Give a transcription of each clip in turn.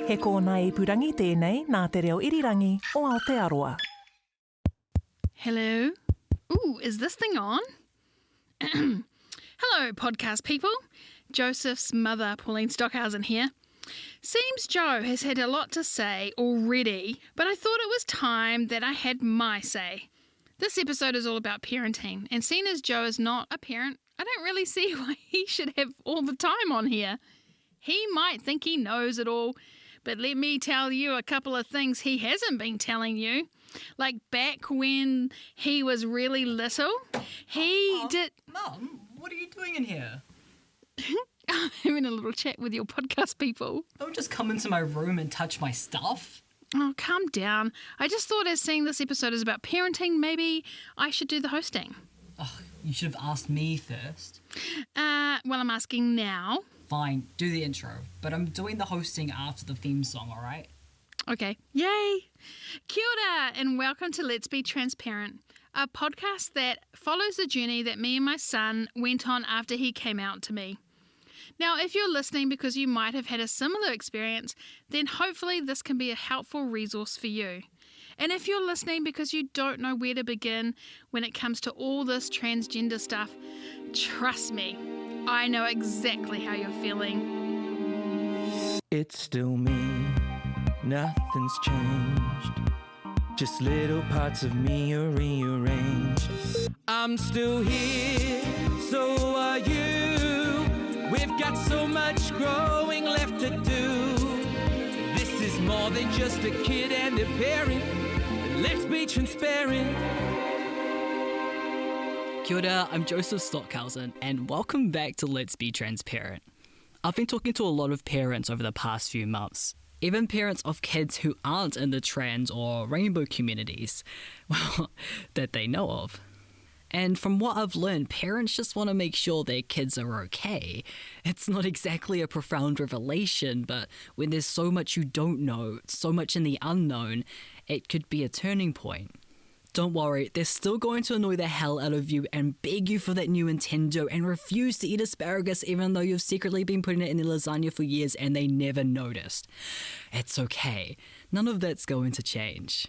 He kōna ipurangi tēnei nā te reo irirangi o Aotearoa. Hello? Ooh, is this thing on? Hello, podcast people. Joseph's mother, Pauline Stockhausen here. Seems Joe has had a lot to say already, but I thought it was time that I had my say. This episode is all about parenting, and seeing as Joe is not a parent, I don't really see why he should have all the time on here. He might think he knows it all, but let me tell you a couple of things he hasn't been telling you. Like back when he was really little, he did... Mum, what are you doing in here? I'm having a little chat with your podcast people. Don't just come into my room and touch my stuff. Oh, calm down. I just thought as seeing this episode is about parenting, maybe I should do the hosting. Oh, you should have asked me first. Well, I'm asking now. Fine, do the intro, but I'm doing the hosting after the theme song, alright? Okay. Yay! Kia ora, and welcome to Let's Be Transparent, a podcast that follows the journey that me and my son went on after he came out to me. Now, if you're listening because you might have had a similar experience, then hopefully this can be a helpful resource for you. And if you're listening because you don't know where to begin when it comes to all this transgender stuff, trust me, I know exactly how you're feeling. It's still me, nothing's changed. Just little parts of me are rearranged. I'm still here, so are you. We've got so much growing left to do. This is more than just a kid and a parent. Let's be transparent. Kia ora, I'm Joseph Stockhausen, and welcome back to Let's Be Transparent. I've been talking to a lot of parents over the past few months, even parents of kids who aren't in the trans or rainbow communities, well, that they know of. And from what I've learned, parents just want to make sure their kids are okay. It's not exactly a profound revelation, but when there's so much you don't know, so much in the unknown, it could be a turning point. Don't worry, they're still going to annoy the hell out of you and beg you for that new Nintendo and refuse to eat asparagus even though you've secretly been putting it in the lasagna for years and they never noticed. It's okay. None of that's going to change.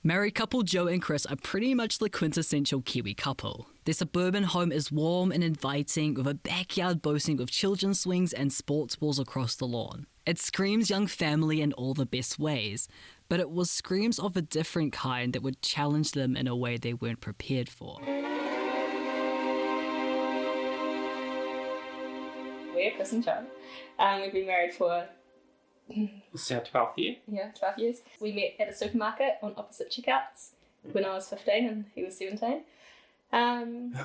Married couple Joe and Chris are pretty much the quintessential Kiwi couple. Their suburban home is warm and inviting, with a backyard boasting of children's swings and sports balls across the lawn. It screams young family in all the best ways, but it was screams of a different kind that would challenge them in a way they weren't prepared for. We're Chris and Joe. We've been married for... This is our 12th year. Yeah, 12 years. We met at a supermarket on opposite checkouts when I was 15 and he was 17.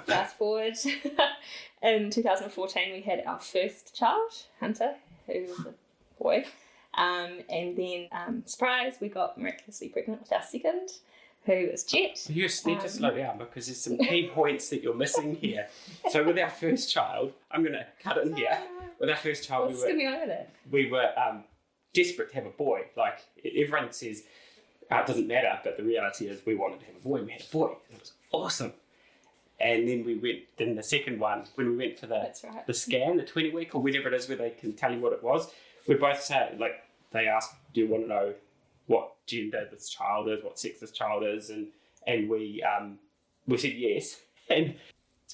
Fast forward, in 2014 we had our first child, Hunter, who was a boy. And then, surprise, we got miraculously pregnant with our second, who is Jet. You just need to slow down because there's some key points that you're missing here. So with our first child, I'm going to cut in here. With our first child, we were desperate to have a boy. Like, everyone says it doesn't matter, but the reality is we wanted to have a boy. We had a boy. It was awesome. And then then the second one, when we went for the scan, the 20-week or whatever it is where they can tell you what it was, we both said, like, they asked, do you want to know what gender this child is, what sex this child is? And we said yes. And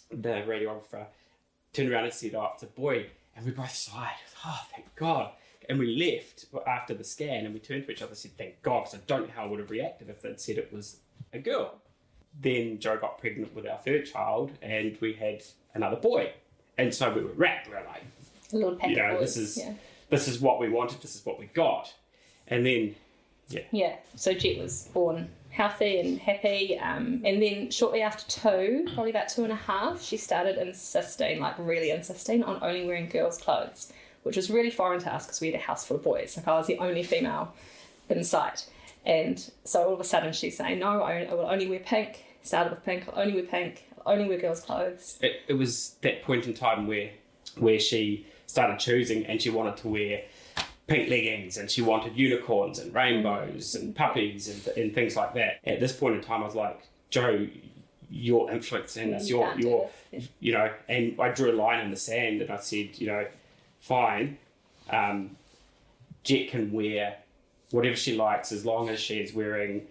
the radiographer turned around and said, oh, it's a boy. And we both sighed, oh, thank God. And we left after the scan and we turned to each other and said, thank God, because I don't know how I would have reacted if they'd said it was a girl. Then Joe got pregnant with our third child and we had another boy. And so we were wrapped. We were like, a little pack of boys. This is what we wanted, this is what we got. And then, Yeah, so Jet was born healthy and happy. And then shortly after 2, probably about 2.5, she started insisting, like really insisting, on only wearing girls' clothes, which was really foreign to us because we had a house full of boys. Like, I was the only female in sight. And so all of a sudden she's saying, no, I will only wear pink. Started with pink, I'll only wear pink, I'll only wear girls' clothes. It was that point in time where she started choosing and she wanted to wear pink leggings and she wanted unicorns and rainbows and puppies and things like that. At this point in time, I was like, Joe, you're influencing this. You're you know, and I drew a line in the sand and I said, you know, fine, Jet can wear whatever she likes as long as she's wearing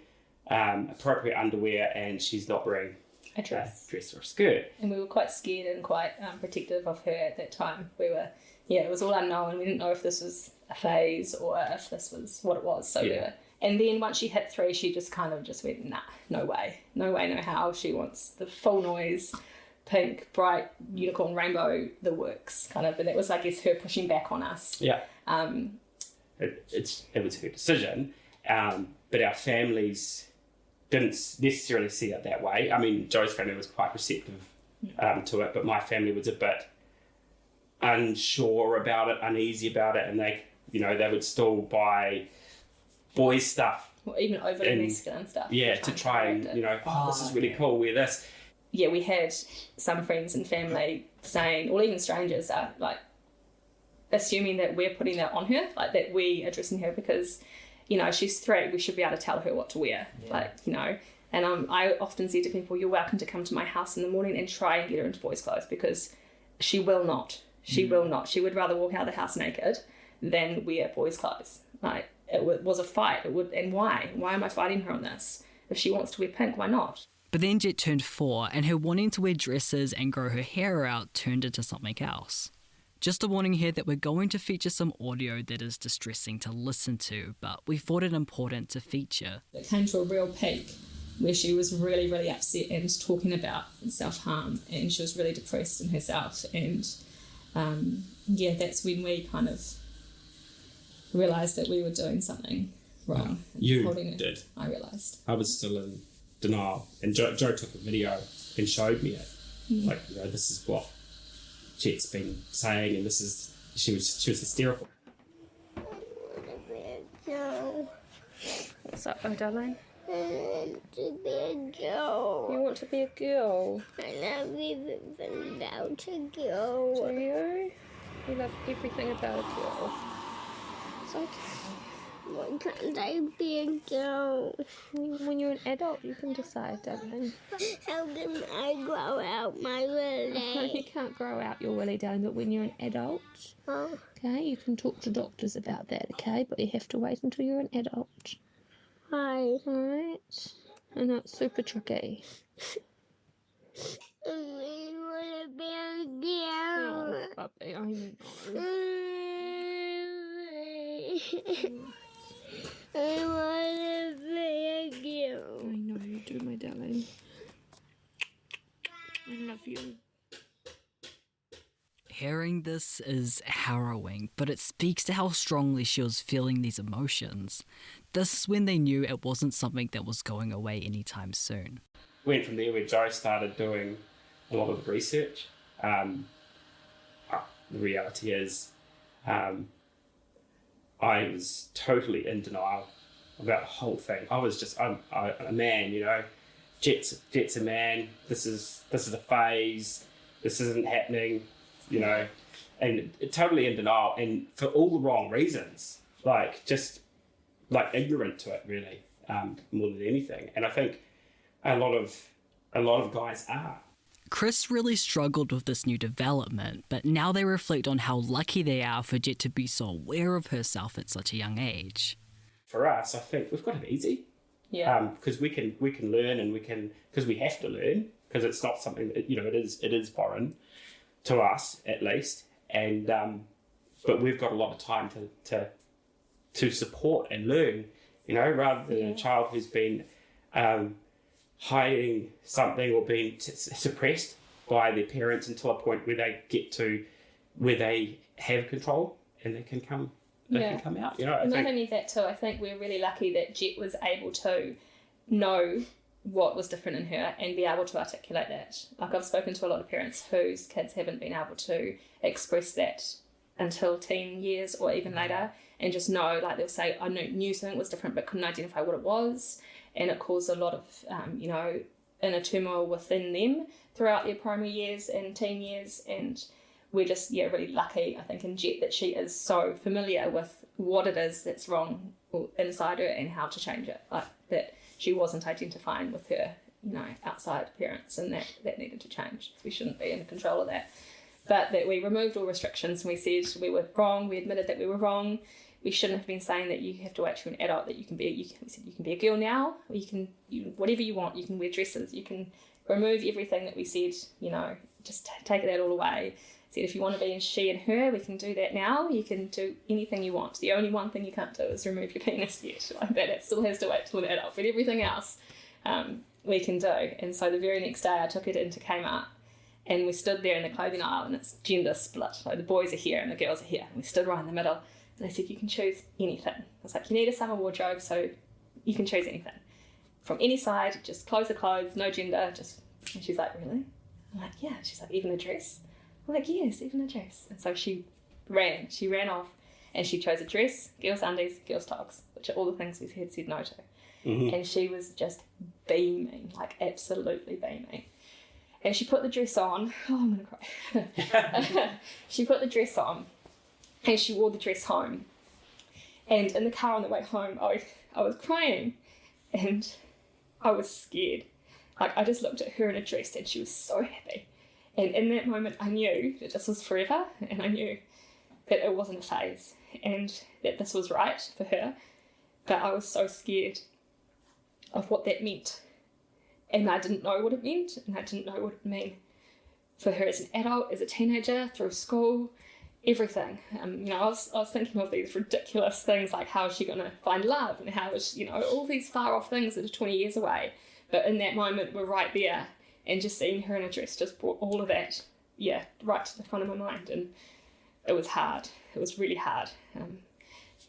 appropriate underwear and she's not wearing a dress or a skirt. And we were quite scared and quite protective of her at that time. We were, it was all unknown. We didn't know if this was a phase or if this was what it was. So we were. And then once she hit 3, she just kind of just went, nah, no way, no how. She wants the full noise, pink, bright, unicorn, rainbow, the works kind of. And that was, I guess, her pushing back on us. Yeah. It was her decision, but our families didn't necessarily see it that way. I mean, Joe's family was quite receptive to it, but my family was a bit unsure about it, uneasy about it, and they would still buy boys stuff. Or even overly masculine stuff. Yeah, to try and, this is really cool, wear this. Yeah, we had some friends and family saying, or even strangers are like, assuming that we're putting that on her, like that we are dressing her because, she's 3, we should be able to tell her what to wear. Yeah. And I often say to people, you're welcome to come to my house in the morning and try and get her into boys' clothes because she will not. She will not. She would rather walk out of the house naked than wear boys' clothes. Like, it was a fight. And why? Why am I fighting her on this? If she wants to wear pink, why not? But then Jet turned 4 and her wanting to wear dresses and grow her hair out turned into something else. Just a warning here that we're going to feature some audio that is distressing to listen to, but we thought it important to feature. It came to a real peak where she was really, really upset and talking about self-harm, and she was really depressed in herself. And that's when we kind of realised that we were doing something wrong. You did. I realised. I was still in denial, and Joe took a video and showed me it. Like, this is what Jet's been saying, and she was hysterical. What's up, my darling? I want to be a girl. You want to be a girl? I love everything about a girl. Do you? You love everything about a girl. It's okay. Why can't I be a girl? When you're an adult, you can decide, darling. How can I grow out my willy? You can't grow out your willy, darling, but when you're an adult, okay, you can talk to doctors about that, okay? But you have to wait until you're an adult. Hi. Alright? I know it's super tricky. I want to be a girl. Oh, puppy, I know. I want to be a girl. I know you do, my darling. I love you. Hearing this is harrowing, but it speaks to how strongly she was feeling these emotions. This is when they knew it wasn't something that was going away anytime soon. Went from there where Joe started doing a lot of the research. The reality is, I was totally in denial about the whole thing. I was just, I'm a man, Jet's a man. This is a phase. This isn't happening, and totally in denial, and for all the wrong reasons, just ignorant to it, really, more than anything. And I think a lot of guys are. Chris really struggled with this new development, but now they reflect on how lucky they are for Jet to be so aware of herself at such a young age. For us, I think we've got it easy. Yeah. Because we can learn, and because we have to learn, because it's not something that, it is foreign to us at least, and but we've got a lot of time to support and learn, rather than a child who's been hiding something or being suppressed by their parents until a point where they get to where they have control and they can come out. Not only that too, I think we're really lucky that Jet was able to know what was different in her and be able to articulate that. Like, I've spoken to a lot of parents whose kids haven't been able to express that until teen years or even later, and just know, they'll say, I knew something was different but couldn't identify what it was, and it caused a lot of inner turmoil within them throughout their primary years and teen years. And we're just really lucky, I think, in Jet, that she is so familiar with what it is that's wrong inside her and how to change it, that she wasn't identifying with her outside appearance, and that needed to change. We shouldn't be in control of that. But that we removed all restrictions, and we said we were wrong, we admitted that we were wrong, we shouldn't have been saying that you have to wait till you're an adult, that you can be a girl now, or whatever you want, you can wear dresses, you can remove everything that we said, just take that all away. Said if you want to be in she and her, we can do that now. You can do anything you want. The only one thing you can't do is remove your penis yet. Like that, it still has to wait till an adult, but everything else we can do. And so the very next day I took it into Kmart, and we stood there in the clothing aisle, and it's gender split. Like the boys are here and the girls are here. And we stood right in the middle. And they said, you can choose anything. I was like, you need a summer wardrobe, so you can choose anything. From any side, just clothes are clothes, no gender, just... And she's like, really? I'm like, yeah. She's like, even a dress? I'm like, yes, even a dress. And so she ran off, and she chose a dress, girls' undies, girls' togs, which are all the things we had said no to. Mm-hmm. And she was just beaming, like absolutely beaming. And she put the dress on. Oh, I'm going to cry. She put the dress on, and she wore the dress home. And in the car on the way home, I was crying, and I was scared. Like, I just looked at her in a dress, and she was so happy. And in that moment, I knew that this was forever, and I knew that it wasn't a phase, and that this was right for her. But I was so scared of what that meant. And I didn't know what it meant, and I didn't know what it meant for her as an adult, as a teenager, through school, everything. I was thinking of these ridiculous things, like how is she going to find love, and how is, all these far off things that are 20 years away. But in that moment, we're right there, and just seeing her in a dress just brought all of that, right to the front of my mind. And it was hard. It was really hard.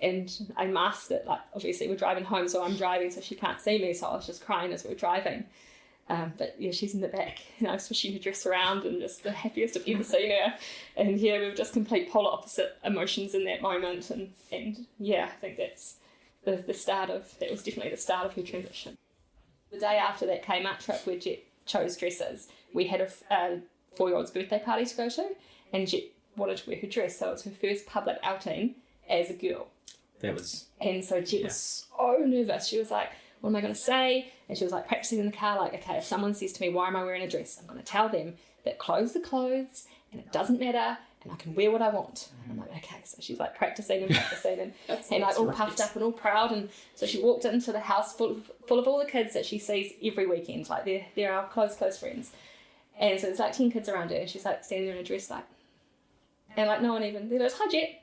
And I masked it. Like, obviously we're driving home, so I'm driving, so she can't see me, so I was just crying as we were driving. But yeah, she's in the back, swishing her dress around, and just the happiest I've ever seen her. And yeah, we were just complete polar opposite emotions in that moment. And yeah, I think that's that was definitely the start of her transition. The day after that Kmart trip where Jet chose dresses, we had a 4-year-old's birthday party to go to, and Jet wanted to wear her dress, so it was her first public outing as a girl. And so Jet was so nervous. She was like, what am I going to say? And she was like practicing in the car, like, okay, if someone says to me, why am I wearing a dress? I'm going to tell them that clothes are clothes, and it doesn't matter, and I can wear what I want. And I'm like, okay. So she's like practicing and like all puffed up and all proud. And so she walked into the house full of all the kids that she sees every weekend. Like they're our close friends. And so there's like 10 kids around her, and she's like standing there in a dress, like, and like no one even, they're like, hi Jet.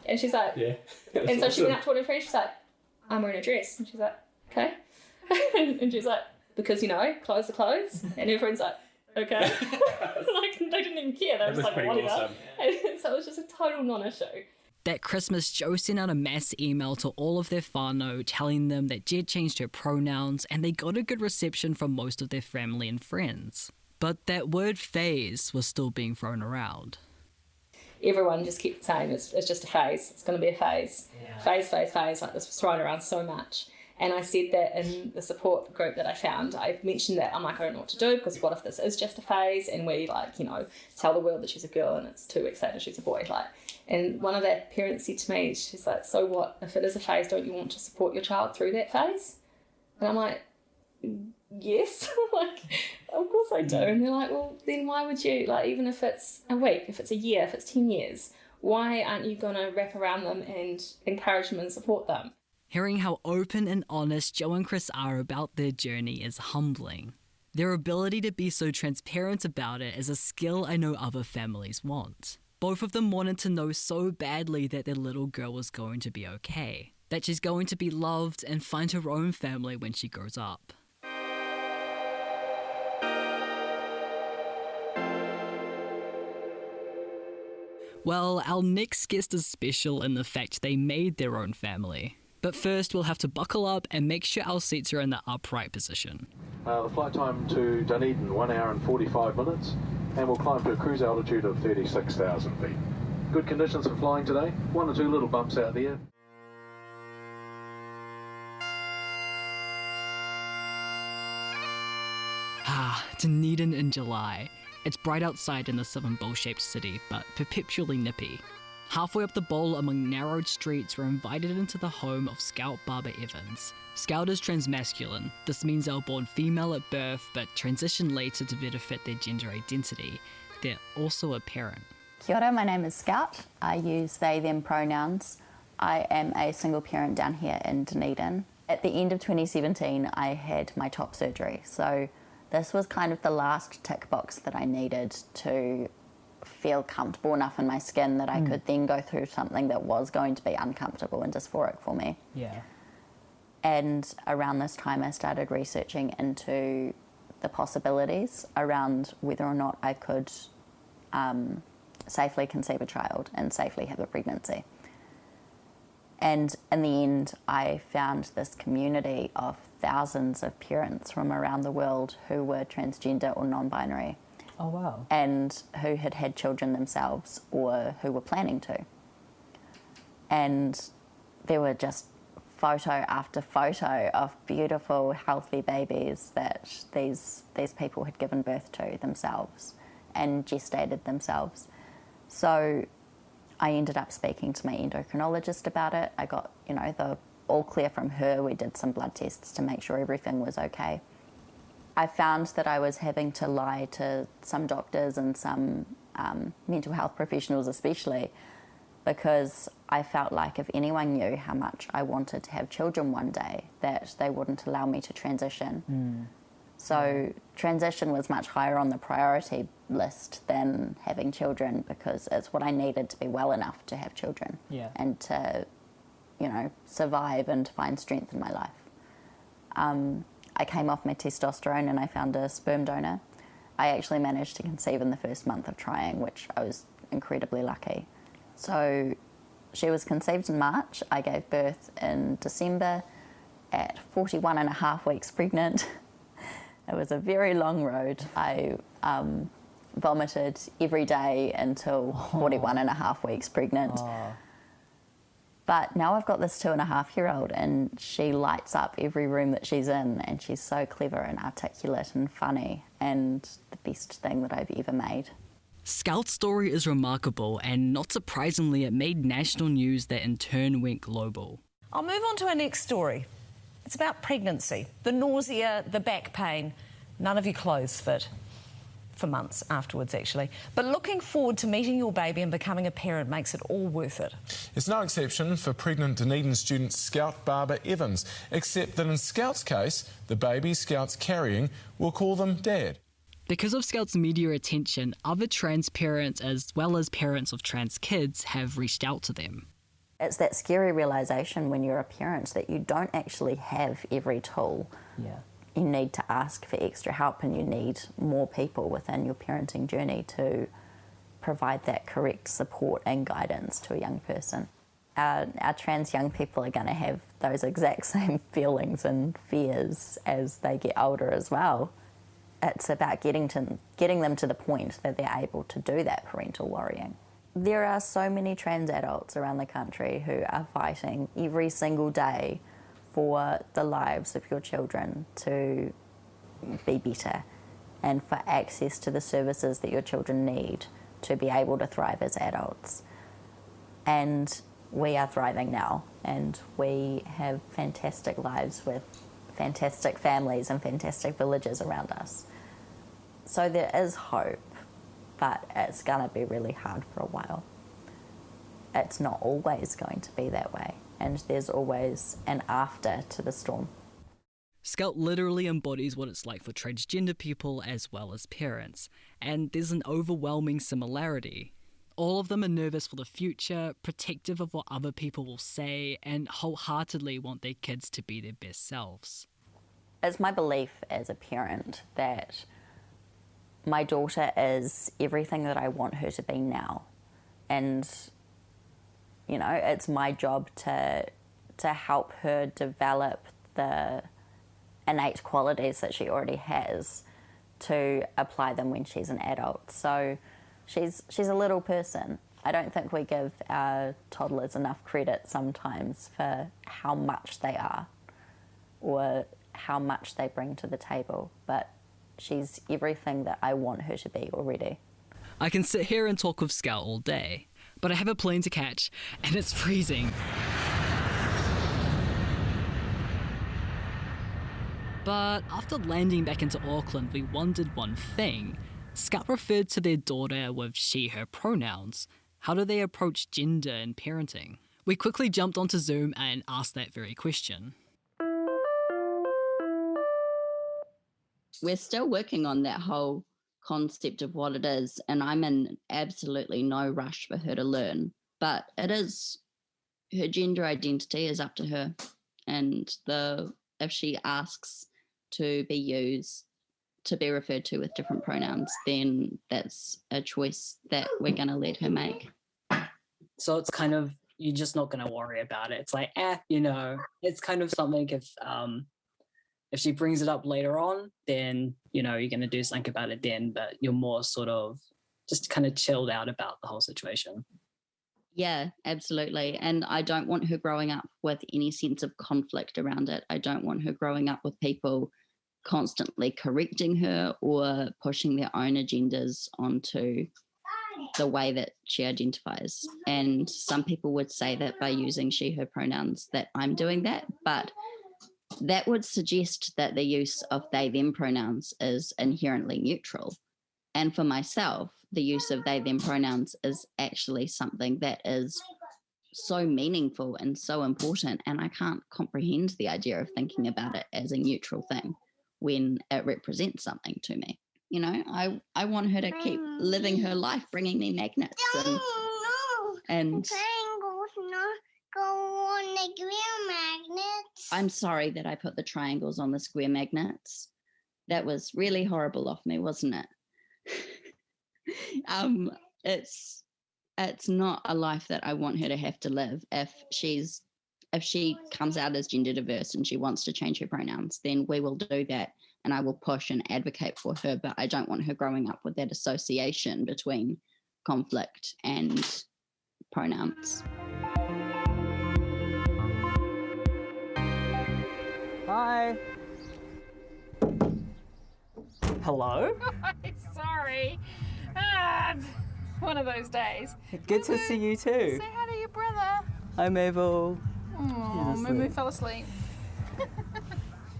And she's like, yeah. And so awesome. She went up to one of her friends, she's like, I'm wearing a dress. And she's like, okay. And she's like, because clothes are clothes. And everyone's like, okay. Like, they didn't even care. They were just like, whatever. Awesome. And so it was just a total non-issue. That Christmas, Jo sent out a mass email to all of their whānau telling them that Jet changed her pronouns, and they got a good reception from most of their family and friends. But that word phase was still being thrown around. Everyone just kept saying it's just a phase. It's going to be a phase. Yeah. Phase. Like, this was thrown around so much. And I said that in the support group that I found. I mentioned that. I'm like, I don't know what to do, because what if this is just a phase, and we tell the world that she's a girl, and it's 2 weeks later she's a boy. And one of their parents said to me, she's like, so what if it is a phase? Don't you want to support your child through that phase? And I'm like, yes. Like, of course I do. And they're like, well, then why would you, even if it's a week, if it's a year, if it's 10 years, why aren't you going to wrap around them and encourage them and support them? Hearing how open and honest Jo and Chris are about their journey is humbling. Their ability to be so transparent about it is a skill I know other families want. Both of them wanted to know so badly that their little girl was going to be okay, that she's going to be loved and find her own family when she grows up. Well, our next guest is special in the fact they made their own family. But first, we'll have to buckle up and make sure our seats are in the upright position. The flight time to Dunedin, 1 hour and 45 minutes, and we'll climb to a cruise altitude of 36,000 feet. Good conditions for flying today, 1 or 2 little bumps out there. Dunedin in July. It's bright outside in the southern bowl-shaped city, but perpetually nippy. Halfway up the bowl among narrowed streets, we're invited into the home of Scout Barbara Evans. Scout is transmasculine. This means they were born female at birth, but transition later to better fit their gender identity. They're also a parent. Kia ora, my name is Scout. I use they, them pronouns. I am a single parent down here in Dunedin. At the end of 2017, I had my top surgery. So this was kind of the last tick box that I needed to feel comfortable enough in my skin that I could then go through something that was going to be uncomfortable and dysphoric for me. Yeah. And around this time, I started researching into the possibilities around whether or not I could safely conceive a child and safely have a pregnancy. And in the end, I found this community of thousands of parents from around the world who were transgender or non-binary. Oh, wow. And who had had children themselves or who were planning to. And there were just photo after photo of beautiful, healthy babies that these people had given birth to themselves and gestated themselves. So I ended up speaking to my endocrinologist about it. I got, the all clear from her. We did some blood tests to make sure everything was okay. I found that I was having to lie to some doctors and some mental health professionals especially, because I felt like if anyone knew how much I wanted to have children one day, that they wouldn't allow me to transition. So transition was much higher on the priority list than having children, because it's what I needed to be well enough to have children and to, survive and to find strength in my life. I came off my testosterone and I found a sperm donor. I actually managed to conceive in the first month of trying, which I was incredibly lucky. So she was conceived in March. I gave birth in December at 41 and a half weeks pregnant. It was a very long road. I vomited every day until 41 and a half weeks pregnant. But now I've got this 2.5-year-old and she lights up every room that she's in, and she's so clever and articulate and funny and the best thing that I've ever made. Scout's story is remarkable, and not surprisingly, it made national news that in turn went global. I'll move on to our next story. It's about pregnancy, the nausea, the back pain. None of your clothes fit. For months afterwards, actually. But looking forward to meeting your baby and becoming a parent makes it all worth it. It's no exception for pregnant Dunedin student Scout Barbara Evans, except that in Scout's case, the baby Scout's carrying will call them Dad. Because of Scout's media attention, other trans parents as well as parents of trans kids have reached out to them. It's that scary realisation when you're a parent that you don't actually have every tool. You need to ask for extra help, and you need more people within your parenting journey to provide that correct support and guidance to a young person. Our trans young people are going to have those exact same feelings and fears as they get older as well. It's about getting them to the point that they're able to do that parental worrying. There are so many trans adults around the country who are fighting every single day for the lives of your children to be better and for access to the services that your children need to be able to thrive as adults. And we are thriving now, and we have fantastic lives with fantastic families and fantastic villages around us. So there is hope, but it's going to be really hard for a while. It's not always going to be that way, and there's always an after to the storm. Scout literally embodies what it's like for transgender people as well as parents, and there's an overwhelming similarity. All of them are nervous for the future, protective of what other people will say, and wholeheartedly want their kids to be their best selves. It's my belief as a parent that my daughter is everything that I want her to be now. And, it's my job to help her develop the innate qualities that she already has to apply them when she's an adult. So she's a little person. I don't think we give our toddlers enough credit sometimes for how much they are or how much they bring to the table, but she's everything that I want her to be already. I can sit here and talk with Scout all day, but I have a plane to catch and it's freezing. But after landing back into Auckland, we wondered one thing. Scout referred to their daughter with she/her pronouns. How do they approach gender in parenting? We quickly jumped onto Zoom and asked that very question. We're still working on that whole concept of what it is, and I'm in absolutely no rush for her to learn. But it is, her gender identity is up to her, and if she asks to be referred to with different pronouns, then that's a choice that we're going to let her make. So it's kind of, you're just not going to worry about it. It's like, it's kind of something if she brings it up later on, then, you're going to do something about it then, but you're more sort of just kind of chilled out about the whole situation. Yeah, absolutely. And I don't want her growing up with any sense of conflict around it. I don't want her growing up with people constantly correcting her or pushing their own agendas onto the way that she identifies. And some people would say that by using she, her pronouns that I'm doing that, but that would suggest that the use of they, them pronouns is inherently neutral. And for myself, the use of they, them pronouns is actually something that is so meaningful and so important. And I can't comprehend the idea of thinking about it as a neutral thing when it represents something to me. I want her to keep living her life, bringing me magnets and triangles, not go on the square magnets. I'm sorry that I put the triangles on the square magnets. That was really horrible of me, wasn't it? It's not a life that I want her to have to live. If she comes out as gender diverse and she wants to change her pronouns, then we will do that, and I will push and advocate for her. But I don't want her growing up with that association between conflict and pronouns. Hi. Hello? Sorry. One of those days. Good to see you too. Say hi to your brother. Hi, Mabel. Oh, Moo fell asleep.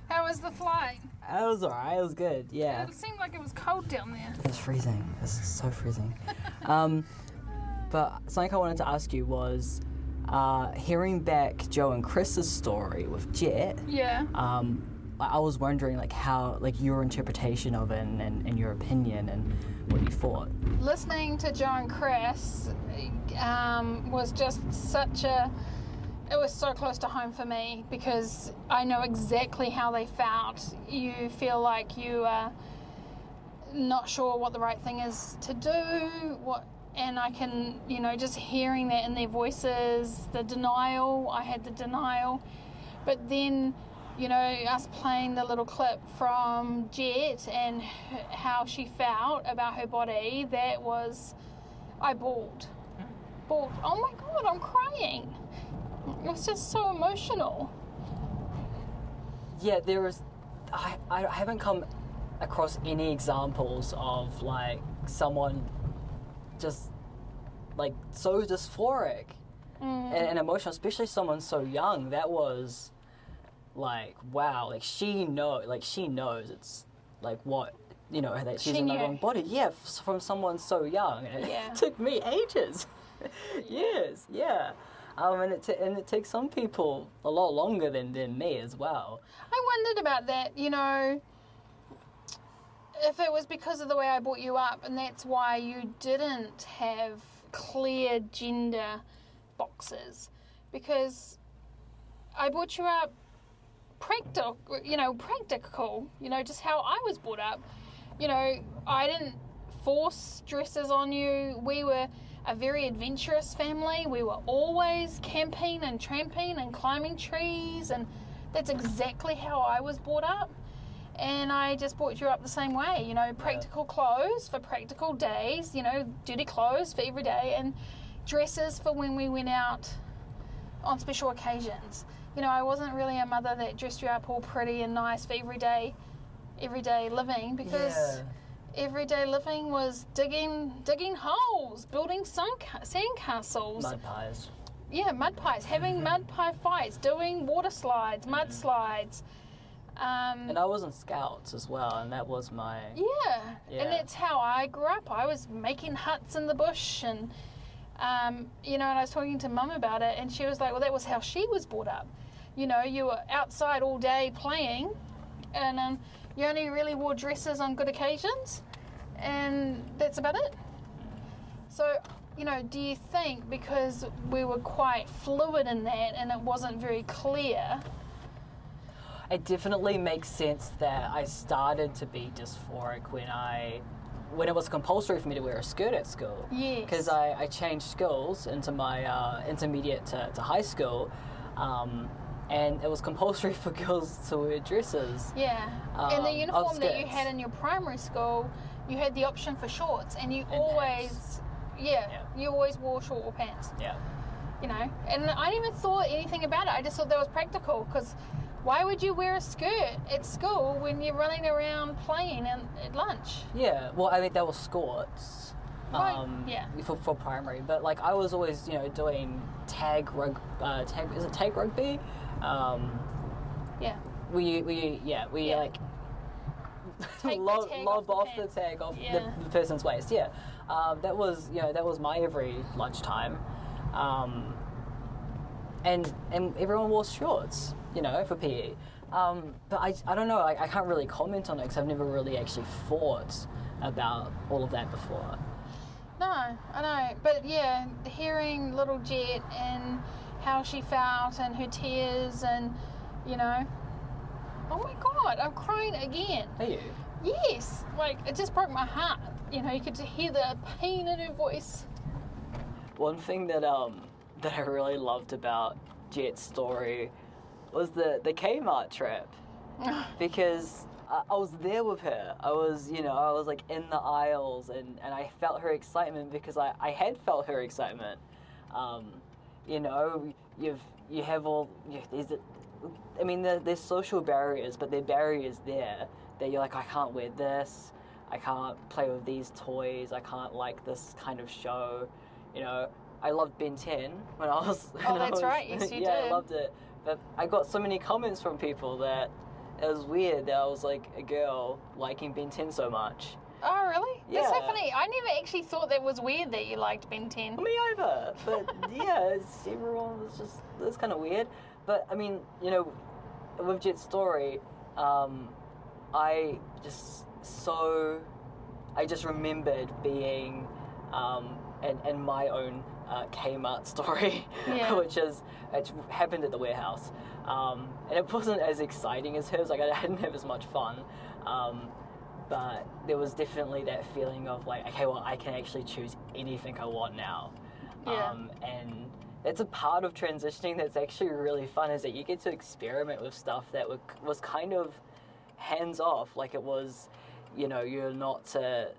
How was the flight? It was alright. It was good. Yeah. It seemed like it was cold down there. It's freezing. It's so freezing. But something I wanted to ask you was, hearing back Joe and Chris's story with Jet. Yeah. I was wondering how your interpretation of it and your opinion and what you thought. Listening to Joe and Chris was just it was so close to home for me, because I know exactly how they felt. You feel like you are not sure what the right thing is to do, and I can, just hearing that in their voices, the denial, I had the denial. But then, us playing the little clip from Jet and how she felt about her body, I bawled. Oh my God, I'm crying. It was just so emotional. Yeah, I haven't come across any examples of someone just so dysphoric and emotional, especially someone so young. That was wow, she knows it's what, that she's in the wrong body. Yeah, from someone so young. It took me ages. Years, yeah. And it takes some people a lot longer than me as well. I wondered about that, if it was because of the way I brought you up, and that's why you didn't have clear gender boxes, because I brought you up practical, just how I was brought up. I didn't force dresses on you. We were a very adventurous family. We were always camping and tramping and climbing trees, and that's exactly how I was brought up. And I just brought you up the same way, practical clothes for practical days, duty clothes for every day, and dresses for when we went out on special occasions. I wasn't really a mother that dressed you up all pretty and nice for everyday living, because everyday living was digging holes, building sandcastles. Mud pies. Yeah, mud pies. Having mud pie fights, doing water slides, mud slides. And I was in Scouts as well, and that was my... Yeah, and that's how I grew up. I was making huts in the bush, and You know, and I was talking to Mum about it, and she was like, well, that was how she was brought up. You know, you were outside all day playing, and you only really wore dresses on good occasions, and that's about it. So, you know, do you think because we were quite fluid in that and it wasn't very clear? It definitely makes sense that I started to be dysphoric when it was compulsory for me to wear a skirt at school. Yes. Because I changed schools into my intermediate to high school, and it was compulsory for girls to wear dresses. Yeah. And the uniform that you had in your primary school, you had the option for shorts, and you always, you always wore short or pants. Yeah. You know, and I didn't even thought anything about it. I just thought that was practical, because why would you wear a skirt at school when you're running around playing at lunch? Yeah, well, I think that was sports. For primary, but like I was always, you know, doing tag rugby. We like lob off the tag off the person's waist. Yeah, that was my every lunchtime, and everyone wore shorts, you know, for PE. But I don't know. I can't really comment on it because I've never really actually thought about all of that before. No, I know, but yeah, hearing little Jet and how she felt and her tears and, you know, oh my God, I'm crying again. Are you? Yes, like it just broke my heart. You know, you could hear the pain in her voice. One thing that I really loved about Jet's story was the Kmart trip, because I was there with her. I was like in the aisles and I felt her excitement because I had felt her excitement. You know, there's social barriers, but there are barriers there that you're like, I can't wear this, I can't play with these toys, I can't like this kind of show. You know, I loved Ben 10 when I was... right, yes you did. I loved it. But I got so many comments from people that it was weird that I was like a girl liking Ben 10 so much. Oh, really? Yeah. That's so funny. I never actually thought that was weird that you liked Ben 10. Me either. But yeah, everyone was just, that's kind of weird. But I mean, you know, with Jet's story, I just remembered being in my own Kmart story, which happened at the warehouse. And it wasn't as exciting as hers, like I didn't have as much fun. But there was definitely that feeling of like, okay, well, I can actually choose anything I want now. Yeah. And that's a part of transitioning that's actually really fun, is that you get to experiment with stuff that was kind of hands off. Like it was, you know, you're not to,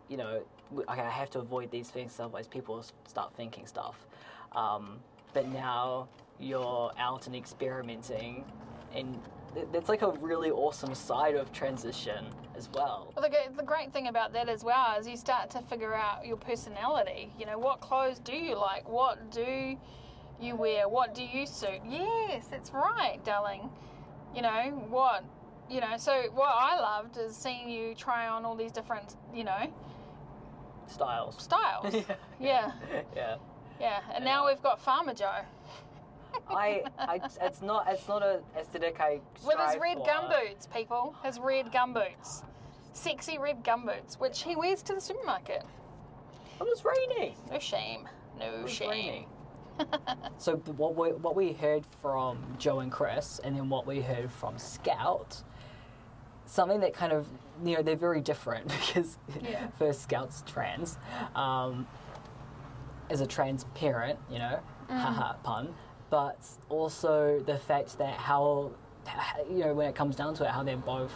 you know, okay, I have to avoid these things, otherwise people start thinking stuff. But now you're out and experimenting, and that's like a really awesome side of transition as well. Well, the great thing about that as well is you start to figure out your personality. You know, what clothes do you like? What do you wear? What do you suit? Yes, that's right, darling. You know, so what I loved is seeing you try on all these different, you know... Styles. Yeah. Yeah. Yeah, and now we've got Farmer Joe. It's not a aesthetic I strive with his red for. gumboots, people. His red gumboots. Sexy red gumboots, which he wears to the supermarket. It was raining. No shame. No shame. So what we heard from Joe and Chris, and then what we heard from Scout, something that kind of, you know, they're very different because first Scout's trans, as a trans parent, you know, haha, pun, but also the fact that how, you know, when it comes down to it, how they're both,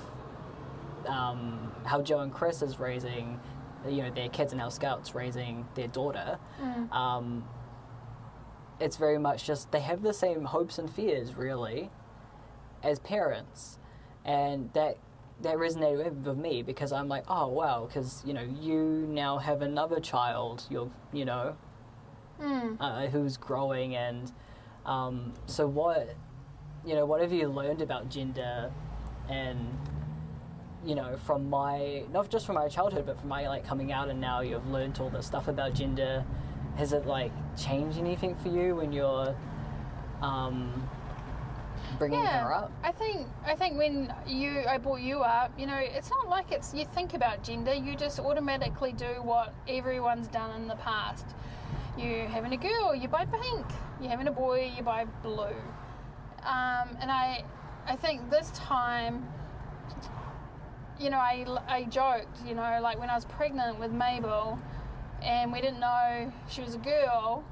how Joe and Chris is raising, you know, their kids and how Scout's raising their daughter. It's very much just, they have the same hopes and fears, really, as parents. And that resonated with me because I'm like, oh, wow, because, you know, you now have another child, you know, who's growing. And so what have you learned about gender and, you know, from my, not just from my childhood, but from my, like, coming out, and now you've learned all this stuff about gender has it like changed anything for you when you're bringing her up? I think when I brought you up, you know, it's not like you think about gender, you just automatically do what everyone's done in the past. You're having a girl, you buy pink. You're having a boy, you buy blue. And I think this time, you know, I joked, you know, like when I was pregnant with Mabel and we didn't know she was a girl,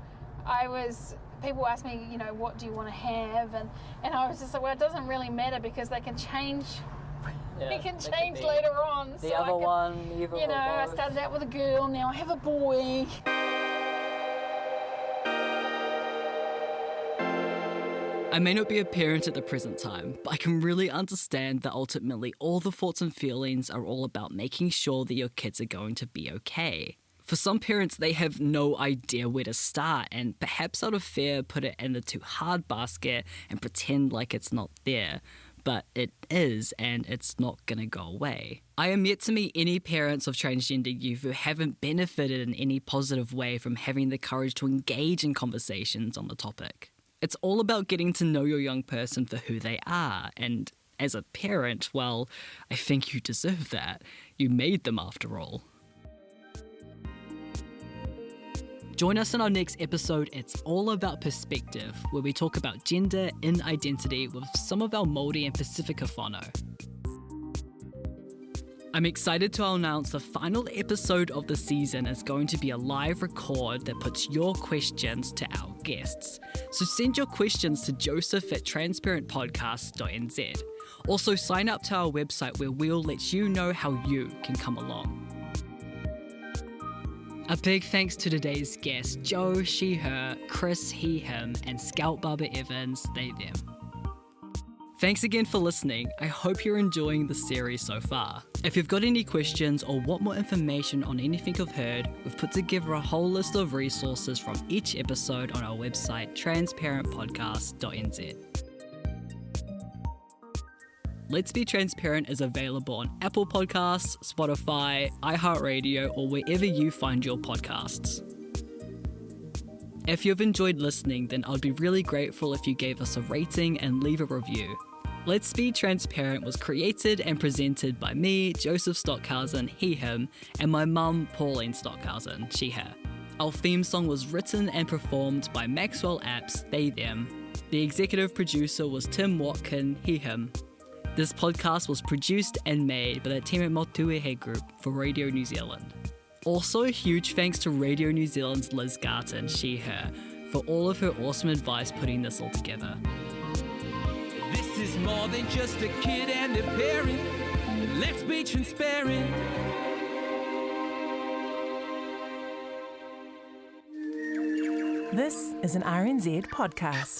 people asked me, you know, what do you want to have? And I was just like, well, it doesn't really matter because they can change. Yeah, they can change later on. The other one, either you know, I both. started out with a girl, now I have a boy. I may not be a parent at the present time, but I can really understand that ultimately all the thoughts and feelings are all about making sure that your kids are going to be okay. For some parents, they have no idea where to start and perhaps out of fear put it in the too hard basket and pretend like it's not there. But it is, and it's not gonna go away. I am yet to meet any parents of transgender youth who haven't benefited in any positive way from having the courage to engage in conversations on the topic. It's all about getting to know your young person for who they are, and as a parent, well, I think you deserve that. You made them after all. Join us in our next episode, It's All About Perspective, where we talk about gender in identity with some of our Māori and Pacifica whānau. I'm excited to announce the final episode of the season is going to be a live record that puts your questions to our guests. So send your questions to joseph@transparentpodcast.nz. Also sign up to our website where we'll let you know how you can come along. A big thanks to today's guests, Joe, she, her, Chris, he, him, and Scout Barbara Evans, they, them. Thanks again for listening. I hope you're enjoying the series so far. If you've got any questions or want more information on anything you've heard, we've put together a whole list of resources from each episode on our website, transparentpodcast.nz. Let's Be Transparent is available on Apple Podcasts, Spotify, iHeartRadio, or wherever you find your podcasts. If you've enjoyed listening, then I'd be really grateful if you gave us a rating and leave a review. Let's Be Transparent was created and presented by me, Joseph Stockhausen, he, him, and my mum, Pauline Stockhausen, she, her. Our theme song was written and performed by Maxwell Apps, they, them. The executive producer was Tim Watkin, he, him. This podcast was produced and made by the team at Motuehe Group for Radio New Zealand. Also, huge thanks to Radio New Zealand's Liz Garton, she, her, for all of her awesome advice putting this all together. This is more than just a kid and a parent. Let's be transparent. This is an RNZ podcast.